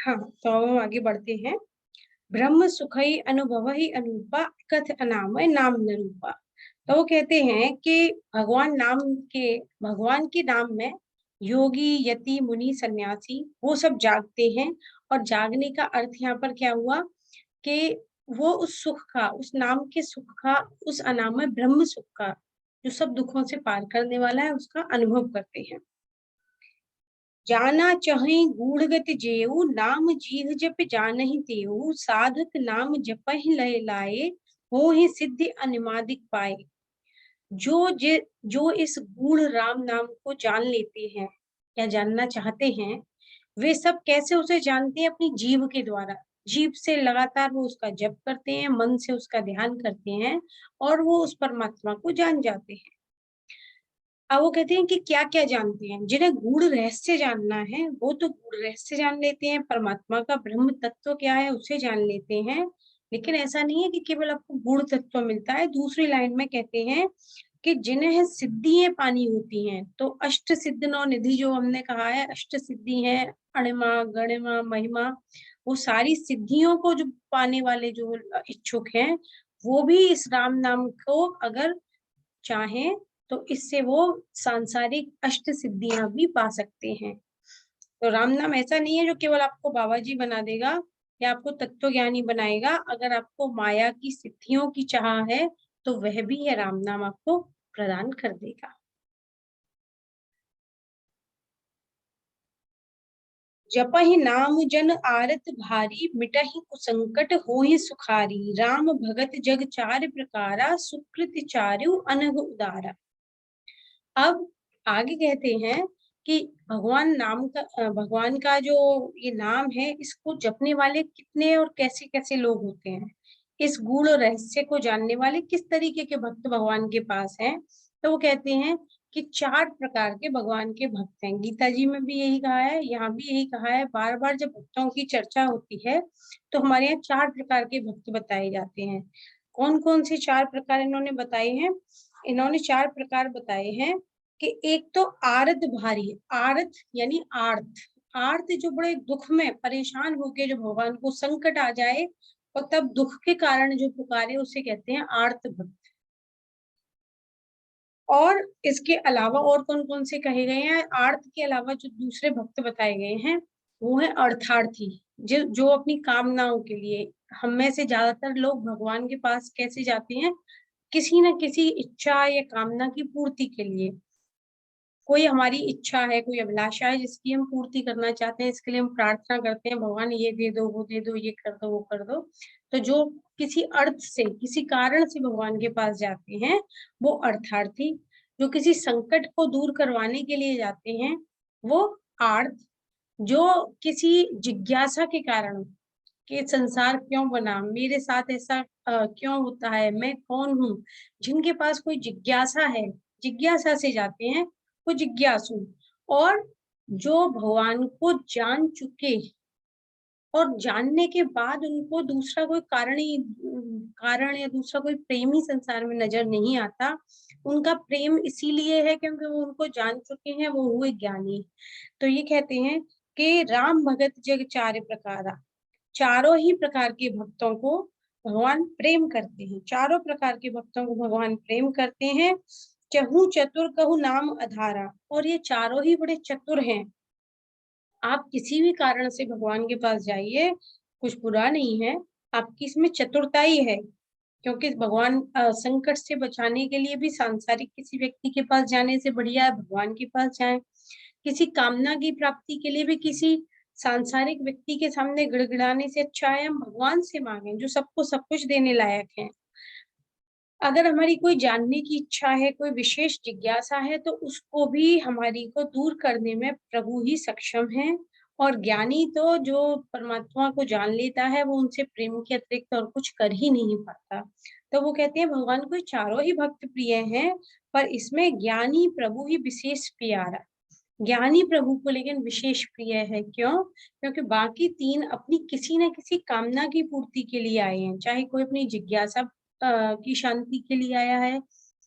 हाँ, तो अब हम आगे बढ़ते हैं। ब्रह्म सुखई अनुभव ही अनूपा कथ अनामय नाम न रूपा। तो वो कहते हैं कि भगवान के नाम में योगी यति मुनि सन्यासी वो सब जागते हैं। और जागने का अर्थ यहाँ पर क्या हुआ कि वो उस सुख का, उस नाम के सुख का, उस अनामय ब्रह्म सुख का जो सब दुखों से पार करने वाला है उसका अनुभव करते हैं। जाना चहई गूढ़गति जेऊ नाम जीह जप जानहि तेऊ साधक नाम जपहि लय लाए हो ही सिद्धि अनिमादिक पाए। जो इस गूढ़ राम नाम को जान लेते हैं या जानना चाहते हैं, वे सब कैसे उसे जानते हैं? अपनी जीव के द्वारा। जीव से लगातार वो उसका जप करते हैं, मन से उसका ध्यान करते हैं और वो उस परमात्मा को जान जाते हैं। अब वो कहते हैं कि क्या क्या जानते हैं। जिन्हें गूढ़ रहस्य जानना है वो तो गूढ़ रहस्य जान लेते हैं, परमात्मा का ब्रह्म तत्व क्या है उसे जान लेते हैं। लेकिन ऐसा नहीं है कि केवल आपको गूढ़ तत्व मिलता है। दूसरी लाइन में कहते हैं कि जिन्हें सिद्धियां पानी होती हैं, तो अष्ट सिद्ध नौ निधि जो हमने कहा है, अष्ट सिद्धि है, अणिमा गणिमा महिमा, वो सारी सिद्धियों को जो पाने वाले जो इच्छुक हैं, वो भी इस राम नाम को अगर चाहें तो इससे वो सांसारिक अष्ट सिद्धियां भी पा सकते हैं। तो राम नाम ऐसा नहीं है जो केवल आपको बाबा जी बना देगा या आपको तत्व ज्ञानी बनाएगा। अगर आपको माया की सिद्धियों की चाह है तो वह भी है राम नाम आपको प्रदान कर देगा। जपहि नाम जन आरत भारी मिटहि कुसंकट होहि सुखारी राम भगत जग चार प्रकारा सुकृत चारु अनघ उदारा। अब आगे कहते हैं कि भगवान का जो ये नाम है, इसको जपने वाले कितने और कैसे कैसे लोग होते हैं, इस गूढ़ रहस्य को जानने वाले किस तरीके के भक्त भगवान के पास हैं। तो वो कहते हैं कि चार प्रकार के भगवान के भक्त हैं। गीता जी में भी यही कहा है, यहाँ भी यही कहा है। बार बार जब भक्तों की चर्चा होती है तो हमारे यहाँ चार प्रकार के भक्त बताए जाते हैं। कौन कौन से चार प्रकार इन्होंने बताए हैं? इन्होंने चार प्रकार बताए हैं कि एक तो आर्त भारी, आर्त यानी आर्त, आर्त जो बड़े दुख में परेशान होके जो भगवान को संकट आ जाए और तब दुख के कारण जो पुकारे उसे कहते हैं आर्त भक्त। और इसके अलावा और कौन कौन से कहे गए हैं? आर्त के अलावा जो दूसरे भक्त बताए गए हैं वो है अर्थार्थी, जो अपनी कामनाओं के लिए। हम में से ज्यादातर लोग भगवान के पास कैसे जाते हैं? किसी न किसी इच्छा या कामना की पूर्ति के लिए। कोई हमारी इच्छा है, कोई अभिलाषा है जिसकी हम पूर्ति करना चाहते हैं, इसके लिए हम प्रार्थना करते हैं भगवान ये दे दो, वो दे दो, ये कर दो, वो कर दो। तो जो किसी अर्थ से, किसी कारण से भगवान के पास जाते हैं वो अर्थार्थी। जो किसी संकट को दूर करवाने के लिए जाते हैं वो आर्थ। जो किसी जिज्ञासा के कारण, कि संसार क्यों बना, मेरे साथ ऐसा क्यों होता है, मैं कौन हूँ, जिनके पास कोई जिज्ञासा है, जिज्ञासा से जाते हैं, वो जिज्ञासु। और जो भगवान को जान चुके और जानने के बाद उनको दूसरा कोई कारण या दूसरा कोई प्रेम ही संसार में नजर नहीं आता। उनका प्रेम इसीलिए है क्योंकि वो उनको जान चुके हैं, वो हुए ज्ञानी। तो ये कहते हैं कि राम भगत जग चार प्रकारा, चारों ही प्रकार के भक्तों को भगवान प्रेम करते हैं। चारों प्रकार के भक्तों को भगवान प्रेम करते हैं। चहु चतुर कहु नाम अधारा, और ये चारों ही बड़े चतुर हैं। आप किसी भी कारण से भगवान के पास जाइए, कुछ बुरा नहीं है, आपकी इसमें चतुरता ही है। क्योंकि भगवान संकट से बचाने के लिए भी सांसारिक किसी व्यक्ति के पास जाने से बढ़िया है भगवान के पास जाएं। किसी कामना की प्राप्ति के लिए भी किसी सांसारिक व्यक्ति के सामने गिड़गिड़ाने से अच्छा है हम भगवान से मांगे जो सबको सब कुछ देने लायक है। अगर हमारी कोई जानने की इच्छा है, कोई विशेष जिज्ञासा है, तो उसको भी हमारी को दूर करने में प्रभु ही सक्षम है। और ज्ञानी तो जो परमात्मा को जान लेता है वो उनसे प्रेम के अतिरिक्त और कुछ कर ही नहीं पाता। तो वो कहते हैं भगवान को चारों ही भक्त प्रिय हैं, पर इसमें ज्ञानी प्रभु ही विशेष प्यारा। ज्ञानी प्रभु को लेकिन विशेष प्रिय है। क्यों? क्योंकि बाकी तीन अपनी किसी न किसी कामना की पूर्ति के लिए आए हैं। चाहे कोई अपनी जिज्ञासा की शांति के लिए आया है,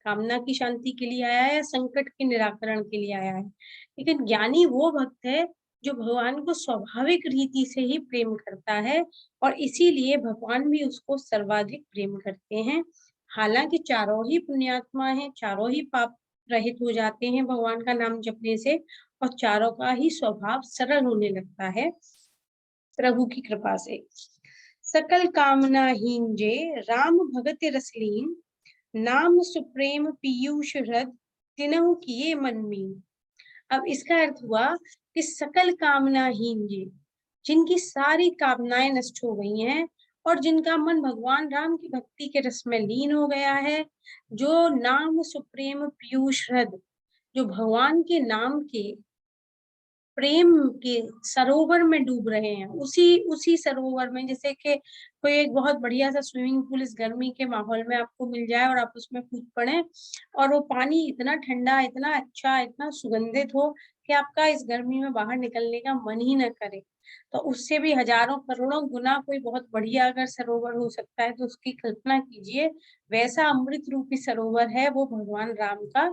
कामना की शांति के लिए आया है, या संकट के निराकरण के लिए आया है। लेकिन ज्ञानी वो भक्त है जो भगवान को स्वाभाविक रीति से ही प्रेम करता है और इसीलिए भगवान भी उसको सर्वाधिक प्रेम करते हैं। हालांकि चारों ही पुण्यात्मा हैं, चारों ही पाप रहित हो जाते हैं भगवान का नाम जपने से, और चारों का ही स्वभाव सरल होने लगता है प्रभु की कृपा से। सकल कामनाहीन जे राम भगत रसलीन, नाम सुप्रेम पीयूष हृद तिनहु किए मन मीन। अब इसका अर्थ हुआ कि सकल कामनाहीन जी, जिनकी सारी कामनाएं नष्ट हो गई हैं और जिनका मन भगवान राम की भक्ति के रस में लीन हो गया है, जो नाम सुप्रेम पीयूष हृद, जो भगवान के नाम के प्रेम के सरोवर में डूब रहे हैं, उसी उसी सरोवर में, जैसे कि कोई एक बहुत बढ़िया सा स्विमिंग पूल इस गर्मी के माहौल में आपको मिल जाए और आप उसमें कूद पड़े और वो पानी इतना ठंडा, इतना अच्छा, इतना सुगंधित हो कि आपका इस गर्मी में बाहर निकलने का मन ही न करे। तो उससे भी हजारों करोड़ों गुना कोई बहुत बढ़िया अगर सरोवर हो सकता है तो उसकी कल्पना कीजिए। वैसा अमृत रूपी सरोवर है वो भगवान राम का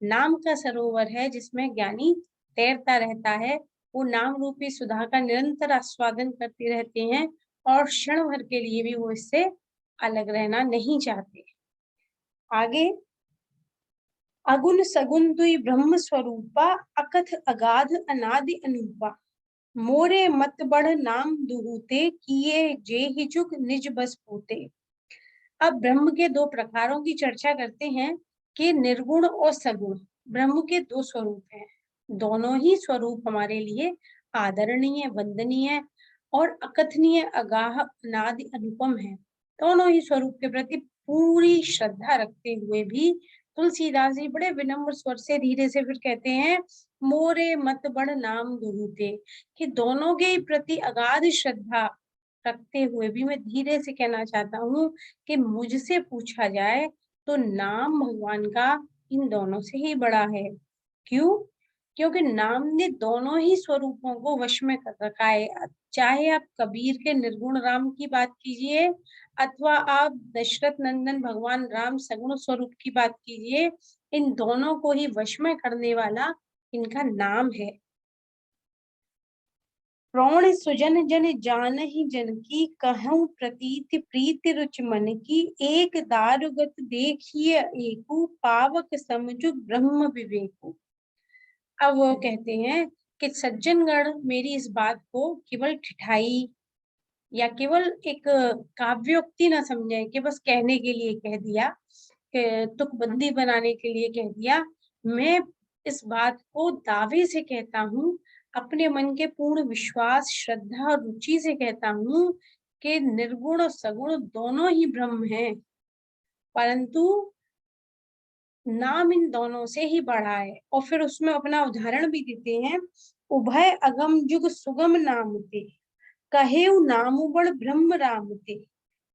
नाम का सरोवर है, जिसमें ज्ञानी तैरता रहता है। वो नाम रूपी सुधा का निरंतर आस्वादन करते रहते हैं और क्षण भर के लिए भी वो इससे अलग रहना नहीं चाहते। आगे, अगुण सगुण दुई ब्रह्म स्वरूपा, अकथ अगाध अनादि अनूपा, मोरे मत बढ़ नाम दुहूते, किए जे ही जुग निज बस पूते। अब ब्रह्म के दो प्रकारों की चर्चा करते हैं कि निर्गुण और सगुण। ब्रह्म के दो स्वरूप हैं, दोनों ही स्वरूप हमारे लिए आदरणीय, वंदनीय और अकथनीय, अगाह, अनादि, अनुपम है। दोनों ही स्वरूप के प्रति पूरी श्रद्धा रखते हुए भी तुलसीदास जी बड़े विनम्र स्वर से धीरे से फिर कहते हैं, मोरे मत बढ़ नाम दुहूते, कि दोनों के प्रति अगाध श्रद्धा रखते हुए भी मैं धीरे से कहना चाहता हूँ कि मुझसे पूछा जाए तो नाम भगवान का इन दोनों से ही बड़ा है। क्यों? क्योंकि नाम ने दोनों ही स्वरूपों को वश में कर रखा है। चाहे आप कबीर के निर्गुण राम की बात कीजिए अथवा आप दशरथ नंदन भगवान राम सगुण स्वरूप की बात कीजिए, इन दोनों को ही वश में करने वाला इनका नाम है। प्रौण सुजन जन जान ही जन की, कहूं प्रतीति प्रीति रुच मन की, एक दारुगत देखिए एकु, पावक समझु ब्रह्म विवेकु। अब वो कहते हैं कि सज्जनगण मेरी इस बात को केवल ठिठाई या केवल एक काव्योक्ति ना समझे कि बस कहने के लिए कह दिया, तुकबंदी बनाने के लिए कह दिया। मैं इस बात को दावे से कहता हूँ, अपने मन के पूर्ण विश्वास, श्रद्धा और रुचि से कहता हूँ कि निर्गुण और सगुण दोनों ही ब्रह्म हैं, परंतु नाम इन दोनों से ही बढ़ा है। और फिर उसमें अपना उदाहरण भी देते हैं, उभय अगम जुग सुगम नाम ते, कहे नाम बड़ ब्रह्म राम ते,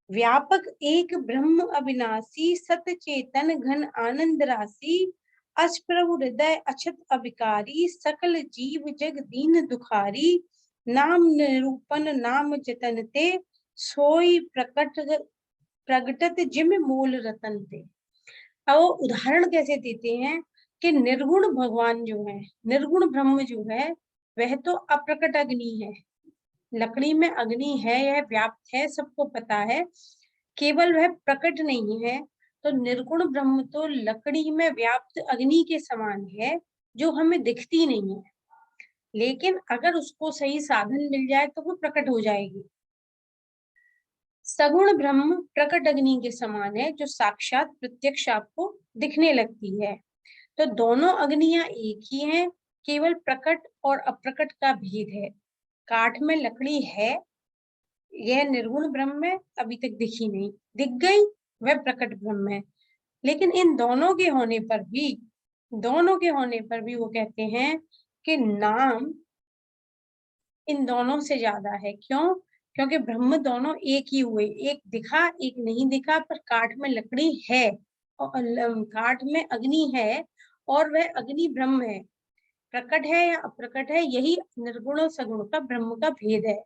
व्यापक एक ब्रह्म अविनाशी, सत चेतन घन आनंद राशि, अस प्रभु हृदय अछत अविकारी, सकल जीव जग दीन दुखारी, नाम निरूपण नाम जतन ते, सोई प्रगटत जिम मूल रतन ते। अब वो उदाहरण कैसे देते हैं कि निर्गुण भगवान जो है, निर्गुण ब्रह्म जो है, वह तो अप्रकट अग्नि है। लकड़ी में अग्नि है, यह व्याप्त है, सबको पता है, केवल वह प्रकट नहीं है। तो निर्गुण ब्रह्म तो लकड़ी में व्याप्त अग्नि के समान है, जो हमें दिखती नहीं है, लेकिन अगर उसको सही साधन मिल जाए तो वो प्रकट हो जाएगी। सगुण ब्रह्म प्रकट अग्नि के समान है, जो साक्षात प्रत्यक्ष आपको दिखने लगती है। तो दोनों अग्नियां एक ही हैं, केवल प्रकट और अप्रकट का भेद है। काठ में लकड़ी है, यह निर्गुण ब्रह्म है, अभी तक दिखी नहीं, दिख गई वह प्रकट ब्रह्म है। लेकिन इन दोनों के होने पर भी, दोनों के होने पर भी वो कहते हैं कि नाम इन दोनों से ज्यादा है। क्यों? क्योंकि ब्रह्म दोनों एक ही हुए, एक दिखा एक नहीं दिखा, पर काठ में लकड़ी है और काठ में अग्नि है और वह अग्नि ब्रह्म है। प्रकट है या अप्रकट है, यही निर्गुण और सगुण का ब्रह्म का भेद है।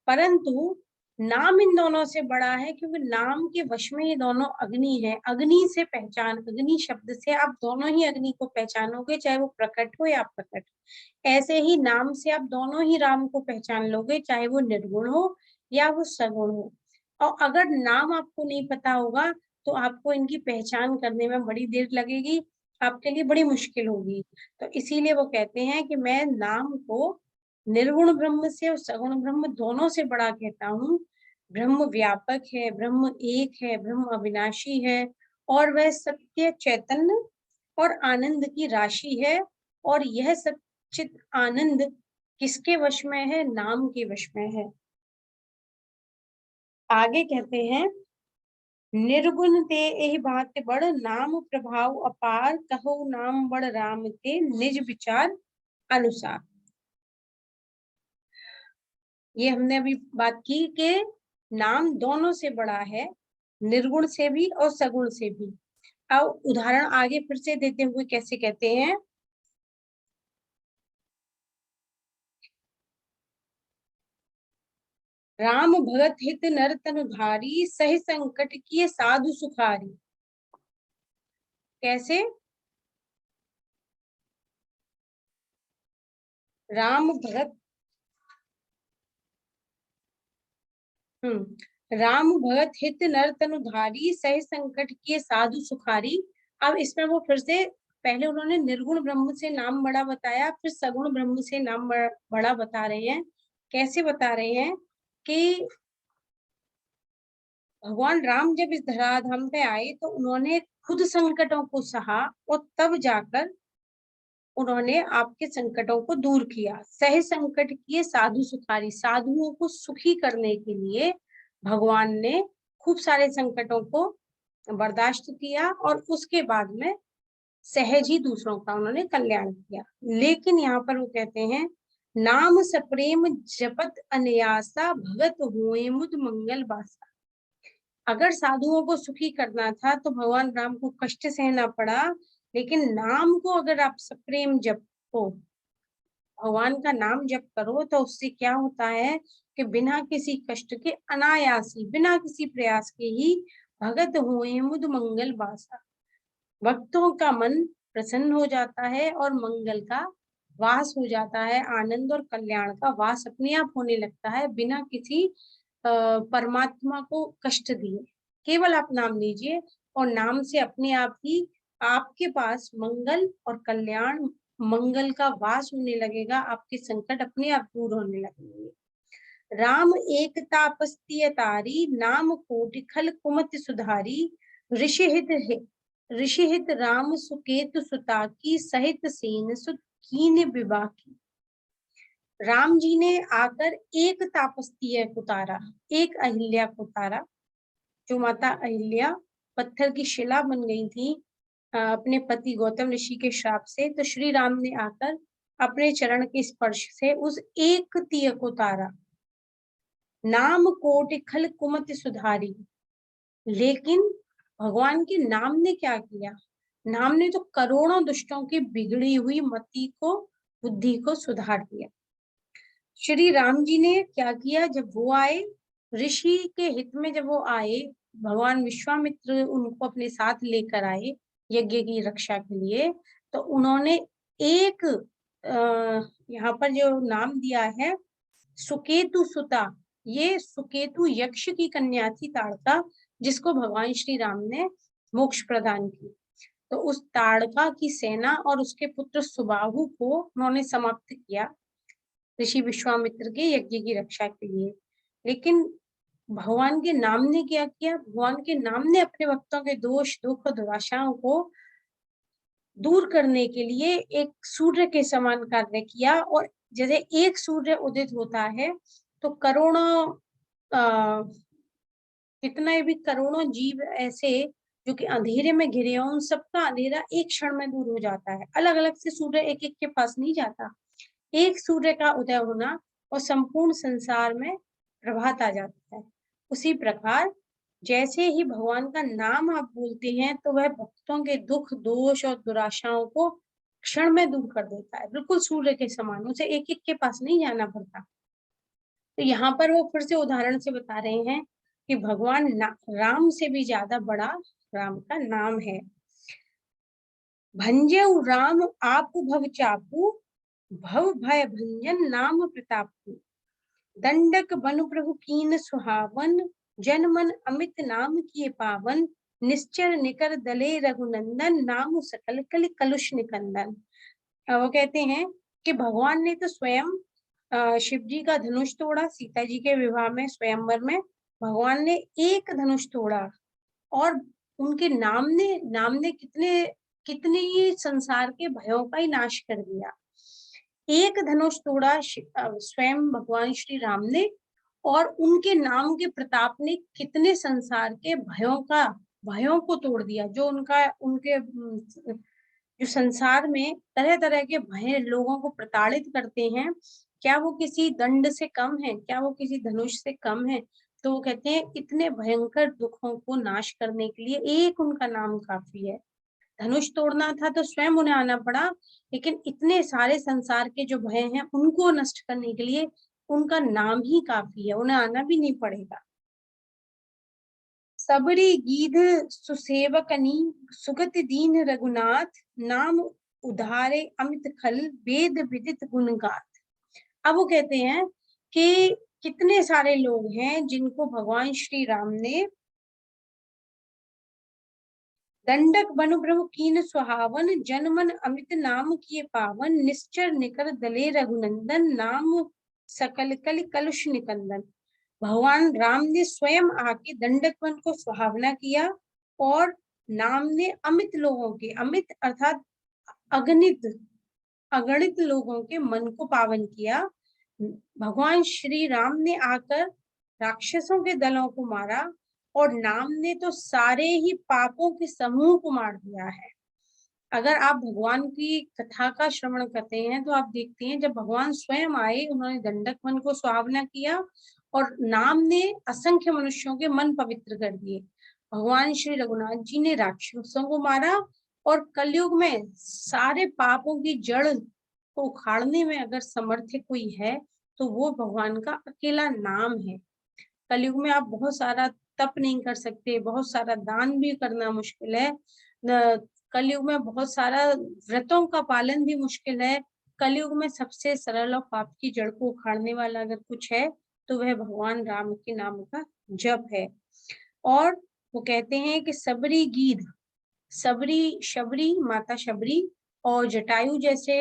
परंतु नाम इन दोनों से बड़ा है क्योंकि नाम के वश में ये दोनों अग्नि है। अग्नि से पहचान, अग्नि शब्द से आप दोनों ही अग्नि को पहचानोगे, चाहे वो प्रकट हो या प्रकट। ऐसे ही नाम से आप दोनों ही राम को पहचान लोगे, चाहे वो निर्गुण हो या वो सगुण हो। और अगर नाम आपको नहीं पता होगा तो आपको इनकी पहचान करने में बड़ी देर लगेगी, आपके लिए बड़ी मुश्किल होगी। तो इसीलिए वो कहते हैं कि मैं नाम को निर्गुण ब्रह्म से और सगुण ब्रह्म दोनों से बड़ा कहता हूँ। ब्रह्म व्यापक है, ब्रह्म एक है, ब्रह्म अविनाशी है, और वह सत्य चैतन्य और आनंद की राशि है। और यह सच्चित आनंद किसके वश में है? नाम के वश में है। आगे कहते हैं, निर्गुण ते एहि बात बड़, नाम प्रभाव अपार, कहो नाम बड़ राम के निज विचार अनुसार। ये हमने अभी बात की कि नाम दोनों से बड़ा है, निर्गुण से भी और सगुण से भी। अब उदाहरण आगे फिर से देते हुए कैसे कहते हैं, राम भगत हित नर तनु धारी, सही संकट किए साधु सुखारी। कैसे? राम भगत, राम भगत हित नर तनु धारी, सही संकट किए साधु सुखारी। अब इसमें वो फिर से, पहले उन्होंने निर्गुण ब्रह्म से नाम बड़ा बताया, फिर सगुण ब्रह्म से नाम बड़ा बता रहे हैं। कैसे बता रहे हैं कि भगवान राम जब इस धराधाम पे आए तो उन्होंने खुद संकटों को सहा, और तब जाकर उन्होंने आपके संकटों को दूर किया। सह संकट किए साधु सुखारी, साधुओं को सुखी करने के लिए भगवान ने खूब सारे संकटों को बर्दाश्त किया, और उसके बाद में सहज ही दूसरों का उन्होंने कल्याण किया। लेकिन यहाँ पर वो कहते हैं, नाम सप्रेम जपत अनयासा, भगत हुए मुद मंगल बासा। अगर साधुओं को सुखी करना था तो भगवान राम को कष्ट सहना पड़ा, लेकिन नाम को अगर आप सप्रेम जपो, भगवान का नाम जप करो, तो उससे क्या होता है कि बिना किसी कष्ट के, अनायासी, बिना किसी प्रयास के ही, भगत हुए मुद मंगल बासा, भक्तों का मन प्रसन्न हो जाता है और मंगल का वास हो जाता है, आनंद और कल्याण का वास अपने आप होने लगता है, बिना किसी परमात्मा को कष्ट दिए। केवल आप नाम लीजिए और नाम से अपने आप ही आपके पास मंगल और कल्याण, मंगल का वास होने लगेगा, आपके संकट अपने आप दूर होने लगेंगे। राम एक तापस्तीय तारी, नाम कोटि खल कुमति सुधारी, ऋषिहित राम सुकेतु सुता की, सहित सेन सुत कीन विवाह की। राम जी ने आकर एक तापस्तीय को तारा, एक अहिल्या को तारा, जो माता अहिल्या पत्थर की शिला बन गई थी अपने पति गौतम ऋषि के श्राप से। तो श्री राम ने आकर अपने चरण के स्पर्श से उस एक तीय को तारा। नाम कोटि खल कुमति सुधारी, लेकिन भगवान के नाम ने क्या किया? नाम ने तो करोड़ों दुष्टों की बिगड़ी हुई मति को, बुद्धि को सुधार दिया। श्री राम जी ने क्या किया? जब वो आए, ऋषि के हित में जब वो आए, भगवान विश्वामित्र उनको अपने साथ लेकर आए यज्ञ की रक्षा के लिए, तो उन्होंने एक यहाँ पर जो नाम दिया है सुकेतु सुता, ये सुकेतु यक्ष की कन्या थी ताड़का, जिसको भगवान श्री राम ने मोक्ष प्रदान की। तो उस ताड़का की सेना और उसके पुत्र सुबाहु को उन्होंने समाप्त किया ऋषि विश्वामित्र के यज्ञ की रक्षा के लिए। लेकिन भगवान के नाम ने क्या किया? भगवान के नाम ने अपने भक्तों के दोष, दुख, दुराशाओं को दूर करने के लिए एक सूर्य के समान कार्य किया। और जैसे एक सूर्य उदित होता है तो करोड़ों कितने भी करोड़ों जीव ऐसे जो कि अंधेरे में घिरे हों, उन सबका अंधेरा एक क्षण में दूर हो जाता है। अलग अलग से सूर्य एक एक के पास नहीं जाता, एक सूर्य का उदय होना और संपूर्ण संसार में प्रभात आ जाता है। उसी प्रकार जैसे ही भगवान का नाम आप बोलते हैं तो वह भक्तों के दुख, दोष और दुराशाओं को क्षण में दूर कर देता है, बिल्कुल सूर्य के समान। उसे एक एक के पास नहीं जाना पड़ता। तो यहाँ पर वो फिर से उदाहरण से बता रहे हैं कि भगवान राम से भी ज्यादा बड़ा राम का नाम है। भंजऊ राम आपु भव चापू, भव भय भंजन नाम प्रतापू। दंडक बनु प्रभु कीन सुहावन, जन मन अमित नाम किए पावन। निश्चर निकर दले रघुनंदन, नाम सकल कलि कलुष निकंदन। वो कहते हैं कि भगवान ने तो स्वयं शिव जी का धनुष तोड़ा, सीता जी के विवाह में स्वयंवर में भगवान ने एक धनुष तोड़ा, और उनके नाम ने कितने कितने ही संसार के भयों का ही नाश कर दिया। एक धनुष तोड़ा स्वयं भगवान श्री राम ने, और उनके नाम के प्रताप ने कितने संसार के भयों को तोड़ दिया। जो उनके जो संसार में तरह तरह के भय लोगों को प्रताड़ित करते हैं, क्या वो किसी दंड से कम है? क्या वो किसी धनुष से कम है? तो वो कहते हैं इतने भयंकर दुखों को नाश करने के लिए एक उनका नाम काफी है। धनुष तोड़ना था तो स्वयं उन्हें आना पड़ा, लेकिन इतने सारे संसार के जो भय हैं उनको नष्ट करने के लिए उनका नाम ही काफी है, उन्हें आना भी नहीं पड़ेगा। सबरी गीध सुसेवकनी, सुगत दीन रघुनाथ। नाम उधारे अमित खल, वेद विदित गुणगाथ। अब वो कहते हैं कि कितने सारे लोग हैं जिनको भगवान श्री राम ने दंडक बनु प्रभु कीन सुहावन, जन मन अमित नाम किए पावन। निश्चर निकर दले रघुनंदन, नाम सकल कलि कलुष निकंदन। भगवान राम ने स्वयं आके दंडक वन को सुहावना किया, और नाम ने अमित लोगों के, अमित अर्थात अगणित अगणित लोगों के मन को पावन किया। भगवान श्री राम ने आकर राक्षसों के दलों को मारा, और नाम ने तो सारे ही पापों के समूह को मार दिया है। अगर आप भगवान की कथा का श्रवण करते हैं तो आप देखते हैं जब भगवान स्वयं आए, उन्होंने दंडक वन को सुहावना किया, और नाम ने असंख्य मनुष्यों के मन पवित्र कर दिए। भगवान श्री रघुनाथ जी ने राक्षसों को मारा, और कलयुग में सारे पापों की जड़ को उखाड़ने में अगर समर्थ कोई है तो वो भगवान का अकेला नाम है। कलयुग में आप बहुत सारा तप नहीं कर सकते, बहुत सारा दान भी करना मुश्किल है, कलयुग में बहुत सारा व्रतों का पालन भी मुश्किल है। कलयुग में सबसे सरल और पाप की जड़ को उखाड़ने वाला अगर कुछ है तो वह भगवान राम के नाम का जप है। और वो कहते हैं कि सबरी गीध, सबरी शबरी, माता शबरी और जटायु जैसे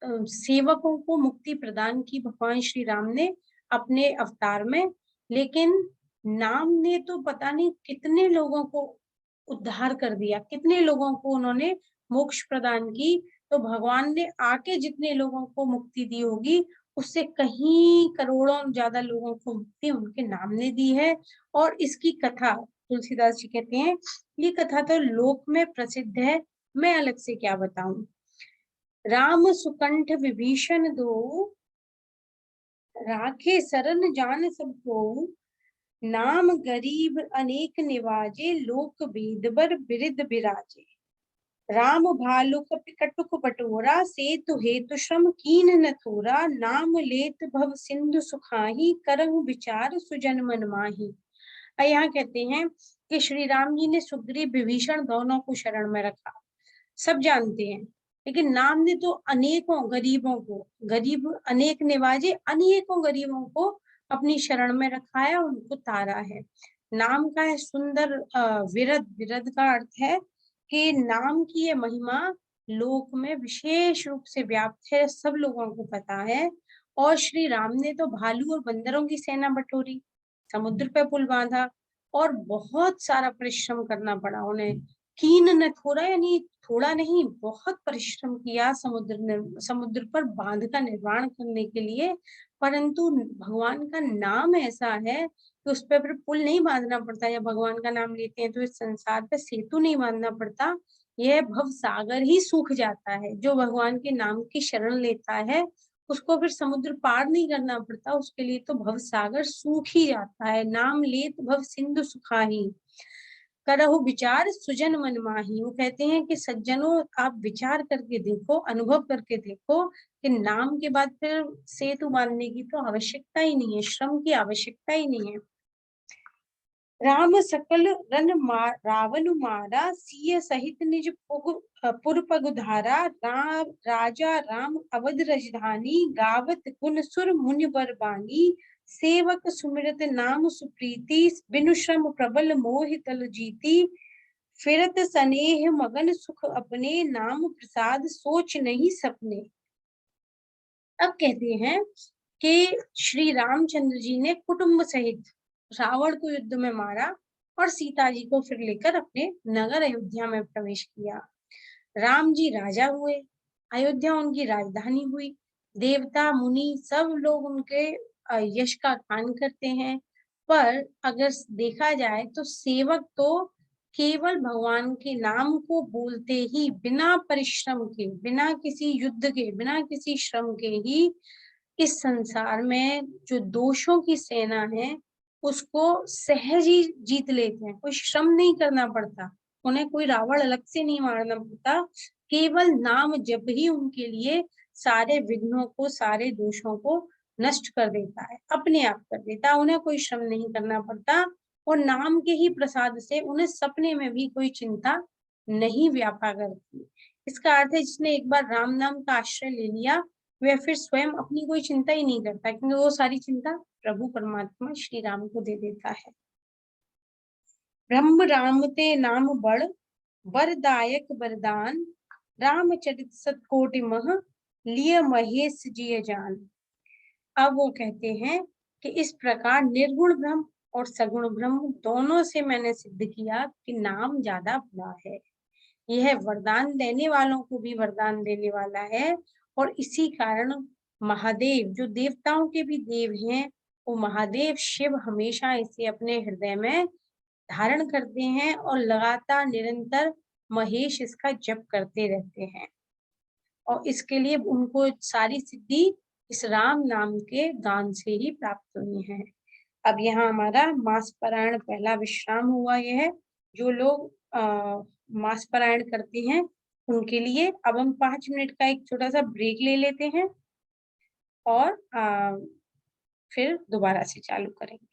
सेवकों को मुक्ति प्रदान की भगवान श्री राम ने अपने अवतार में, लेकिन नाम ने तो पता नहीं कितने लोगों को उद्धार कर दिया, कितने लोगों को उन्होंने मोक्ष प्रदान की। तो भगवान ने आके जितने लोगों को मुक्ति दी होगी उससे कहीं करोड़ों ज्यादा लोगों को मुक्ति उनके नाम ने दी है। और इसकी कथा तुलसीदास जी कहते हैं ये कथा तो लोक में प्रसिद्ध है, मैं अलग से क्या बताऊं। राम सुकंठ विभीषण दो, राखे सरन जान सबको। नाम गरीब अनेक निवाजे, लोक वेदबर बिरिद बिराजे। राम भालु कपि कटुक बटोरा, सेतु हेतु श्रम कीन न थोरा। नाम लेत भव सिंधु सुखाही, करहु विचार सुजन मन माही। यहाँ कहते हैं कि श्री राम जी ने सुग्रीव विभीषण दोनों को शरण में रखा, सब जानते हैं, लेकिन नाम ने तो अनेकों गरीबों को, गरीब अनेक निवाजे, अनेकों गरीबों को अपनी शरण में रखा है, उनको तारा है। नाम का है सुंदर विरद, विरद का अर्थ है कि नाम की ये महिमा लोक में विशेष रूप से व्याप्त है, सब लोगों को पता है। और श्री राम ने तो भालू और बंदरों की सेना बटोरी, समुद्र पे पुल बांधा, और बहुत सारा परिश्रम करना पड़ा उन्हें। कीन न थोड़ा, यानी थोड़ा नहीं, बहुत परिश्रम किया समुद्र पर बांध का निर्माण करने के लिए। परंतु भगवान का नाम ऐसा है कि उस पर फिर पुल नहीं बांधना पड़ता। या भगवान का नाम लेते हैं तो इस संसार पे सेतु नहीं बांधना पड़ता, यह भव सागर ही सूख जाता है। जो भगवान के नाम की शरण लेता है उसको फिर समुद्र पार नहीं करना पड़ता, उसके लिए तो भव सागर सूख ही जाता है। नाम लेत भव सिंधु सुखाही। करहु विचार सुजन मन माही। वो कहते हैं कि सज्जनों आप विचार करके देखो, अनुभव करके देखो कि नाम के बाद फिर सेतु बांधने की तो आवश्यकता ही नहीं है, श्रम की आवश्यकता ही नहीं है। राम सकल रन रावण मारा, सिय सहित निज पुर पगुधारा। राम राजा राम अवध राजधानी, गावत गुण सुर मुनि बर बानी। सेवक सुमिरत नाम सुप्रीति, बिनु श्रम प्रबल मोहि तल जीती। फिरत स्नेह मगन सुख अपने, नाम प्रसाद सोच नहीं सपने। अब कहते हैं कि श्री रामचंद्र जी ने कुटुंब सहित रावण को युद्ध में मारा और सीता जी को फिर लेकर अपने नगर अयोध्या में प्रवेश किया। राम जी राजा हुए, अयोध्या उनकी राजधानी हुई। देवता मुनि सब लोग उनके यश का गान करते हैं। पर अगर देखा जाए तो सेवक तो केवल भगवान के नाम को बोलते ही, बिना परिश्रम के, बिना किसी युद्ध के, बिना किसी श्रम के ही इस संसार में जो दोषों की सेना है उसको सहज ही जीत लेते हैं। कोई श्रम नहीं करना पड़ता, उन्हें कोई रावण अलग से नहीं मारना पड़ता। केवल नाम जप ही उनके लिए सारे विघ्नों को, सारे दोषों को नष्ट कर देता है, अपने आप कर देता है। उन्हें कोई श्रम नहीं करना पड़ता और नाम के ही प्रसाद से उन्हें सपने में भी कोई चिंता नहीं व्यापा करती। इसका अर्थ है जिसने एक बार राम नाम का आश्रय ले लिया वह फिर स्वयं अपनी कोई चिंता ही नहीं करता, क्योंकि वो सारी चिंता प्रभु परमात्मा श्री राम को दे देता है। ब्रह्म राम ते नाम बड़, वरदायक वरदान। रामचरित सतकोटि मह, लिय महेश जिय जान। अब वो कहते हैं कि इस प्रकार निर्गुण ब्रह्म और सगुण ब्रह्म दोनों से मैंने सिद्ध किया कि नाम ज्यादा बड़ा है। यह वरदान देने वालों को भी वरदान देने वाला है और इसी कारण महादेव जो देवताओं के भी देव हैं, वो महादेव शिव हमेशा इसे अपने हृदय में धारण करते हैं और लगातार निरंतर महेश इसका जप करते रहते हैं और इसके लिए उनको सारी सिद्धि इस राम नाम के गान से ही प्राप्त हुई है। अब यहाँ हमारा मास पारायण पहला विश्राम हुआ। यह जो लोग मास पारायण करते हैं उनके लिए अब हम 5 मिनट का एक छोटा सा ब्रेक ले लेते हैं और फिर दोबारा से चालू करेंगे।